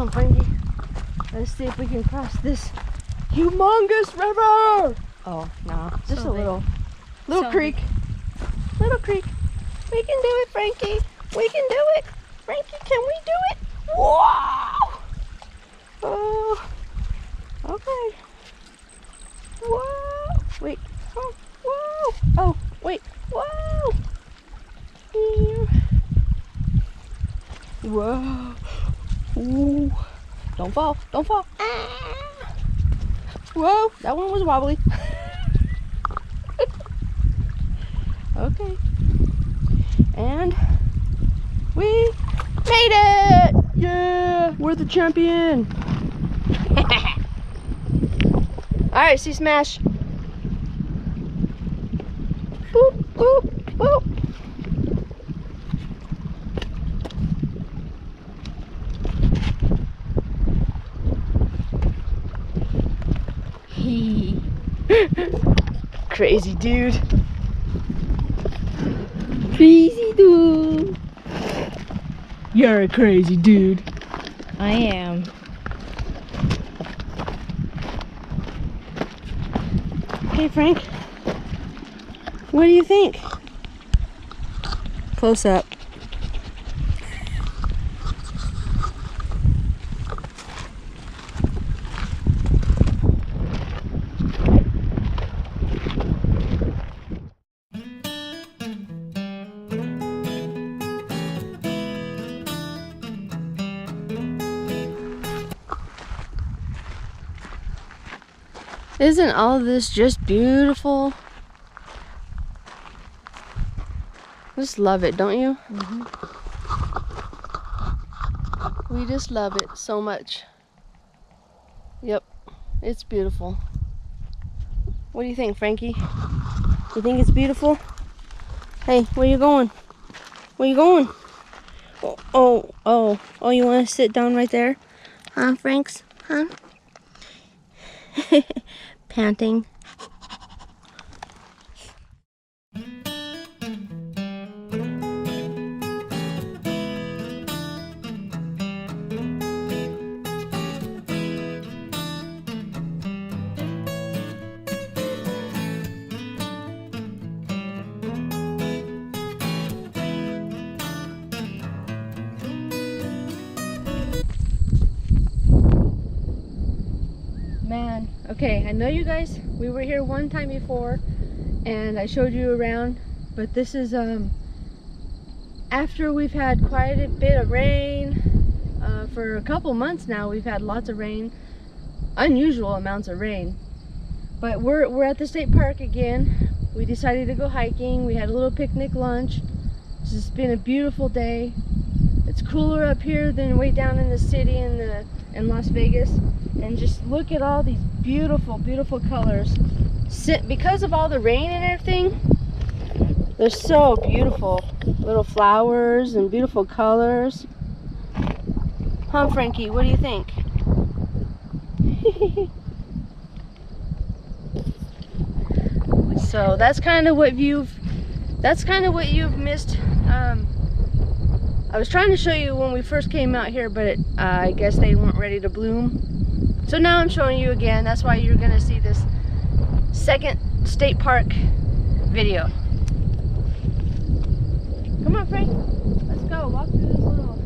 on, Frankie. Let's see if we can cross this humongous river. Oh, no, just So a little creek. Little creek. We can do it, Frankie. We can do it. Frankie, can we do it? Wow! Oh, okay. Whoa! Wait. Oh, whoa! Oh, wait. Whoa! Whoa! Ooh. Don't fall! Don't fall! Ah. Whoa! That one was wobbly. Okay. And we made it! Yeah! We're the champion! Alright, see smash. Boop, boop, boop. Crazy dude. Crazy dude. You're a crazy dude. I am. Okay, Frank. What do you think? Close up. Isn't all of this just beautiful? Just love it, don't you? Mm-hmm. We just love it so much. Yep, it's beautiful. What do you think, Frankie? You think it's beautiful? Hey, where you going? Where you going? Oh, you want to sit down right there? Huh, Franks? Huh? Panting. Man, okay, I know you guys, we were here one time before and I showed you around, but this is after we've had quite a bit of rain. For a couple months now we've had lots of rain, unusual amounts of rain, but we're at the state park again. We decided to go hiking. We had a little picnic lunch. It's just been a beautiful day. It's cooler up here than way down in the city in Las Vegas. And just look at all these beautiful, beautiful colors. Because of all the rain and everything, they're so beautiful. Little flowers and beautiful colors. Huh, Frankie? What do you think? So that's kind of what you've missed. I was trying to show you when we first came out here, but I guess they weren't ready to bloom. So now I'm showing you again. That's why you're gonna see this second state park video. Come on, Frank. Let's go. Walk through this little...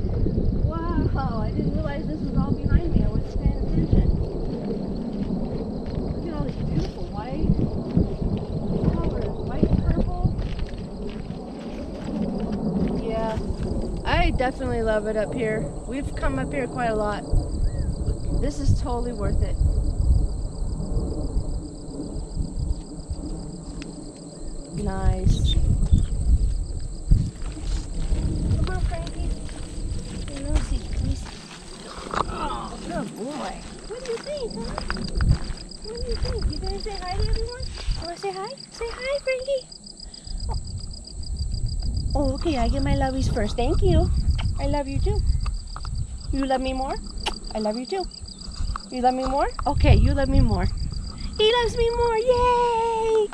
Wow, I didn't realize this was all behind me. I wasn't paying attention. Look at all these beautiful white colors. White and purple. Yeah, I definitely love it up here. We've come up here quite a lot. This is totally worth it. Nice. Come on, Frankie. Let me see. Oh, good boy. What do you think, huh? What do you think? You gonna say hi to everyone? You wanna say hi? Say hi, Frankie. Oh, okay. I get my lovies first. Thank you. I love you too. You love me more? I love you too. You love me more? Okay, you love me more. He loves me more. Yay!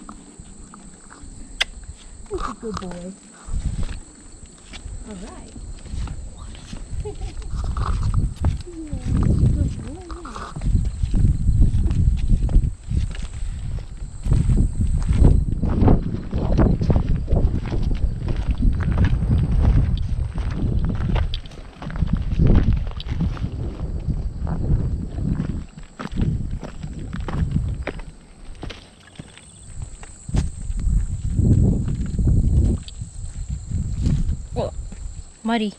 He's a good boy. All right. Yeah. muddy.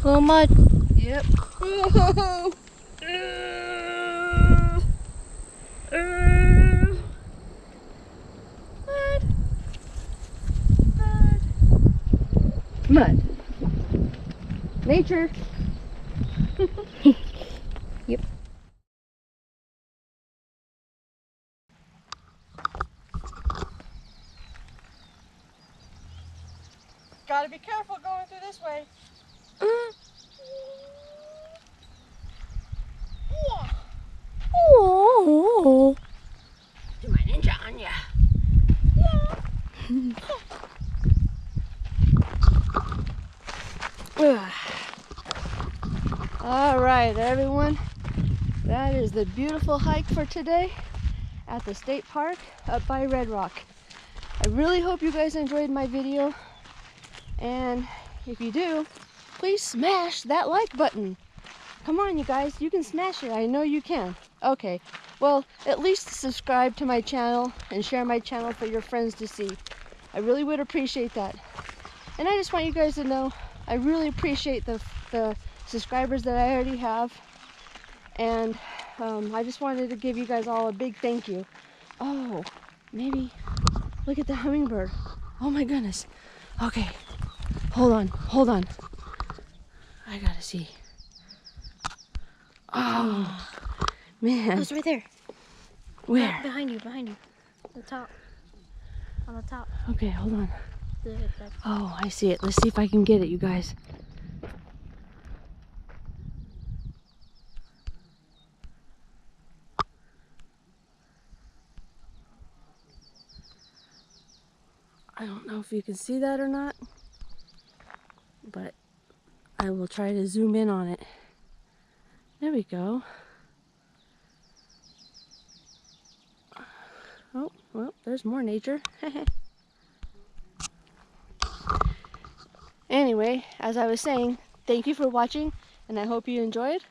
A little mud. Yep. Mud. Nature. Yep. Gotta be careful going through this way. Oh. Do my ninja on ya. All right, everyone. That is the beautiful hike for today at the state park up by Red Rock. I really hope you guys enjoyed my video. And if you do, please smash that like button. Come on, you guys, you can smash it. I know you can. Okay, well, at least subscribe to my channel and share my channel for your friends to see. I really would appreciate that. And I just want you guys to know, I really appreciate the subscribers that I already have. And I just wanted to give you guys all a big thank you. Oh, maybe, look at the hummingbird. Oh my goodness. Okay, hold on. I gotta see. Oh, man. Oh, it's right there. Where? Behind you. The top. On the top. Okay, hold on. The Oh, I see it. Let's see if I can get it, you guys. I don't know if you can see that or not, but I will try to zoom in on it. There we go. Oh, well, there's more nature. Anyway, as I was saying, thank you for watching, and I hope you enjoyed.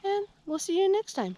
And we'll see you next time.